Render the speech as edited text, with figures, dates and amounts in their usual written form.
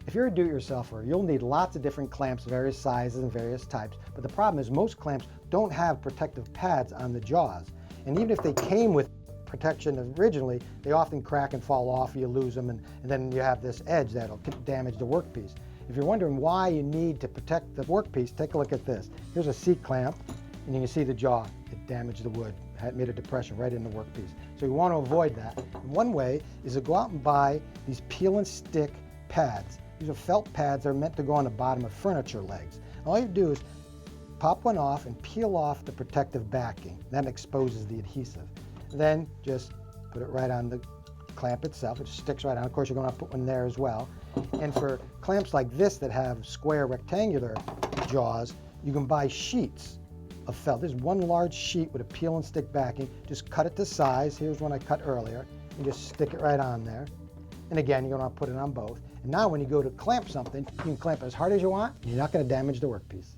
If you're a do-it-yourselfer, you'll need lots of different clamps, various sizes and various types, but the problem is most clamps don't have protective pads on the jaws. And even if they came with protection originally, they often crack and fall off, you lose them, and then you have this edge that'll damage the workpiece. If you're wondering why you need to protect the workpiece, take a look at this. Here's a seat clamp, and you can see the jaw. It damaged the wood, it made a depression right in the workpiece. So you want to avoid that. And one way is to go out and buy these peel and stick pads. These are felt pads that are meant to go on the bottom of furniture legs. All you do is pop one off and peel off the protective backing. That exposes the adhesive. Then just put it right on the clamp itself. It sticks right on. Of course, you're going to put one there as well. And for clamps like this that have square rectangular jaws, you can buy sheets of felt. There's one large sheet with a peel and stick backing. Just cut it to size. Here's one I cut earlier. And just stick it right on there. And again, you're going to put it on both. And now when you go to clamp something, you can clamp as hard as you want, and you're not going to damage the workpiece.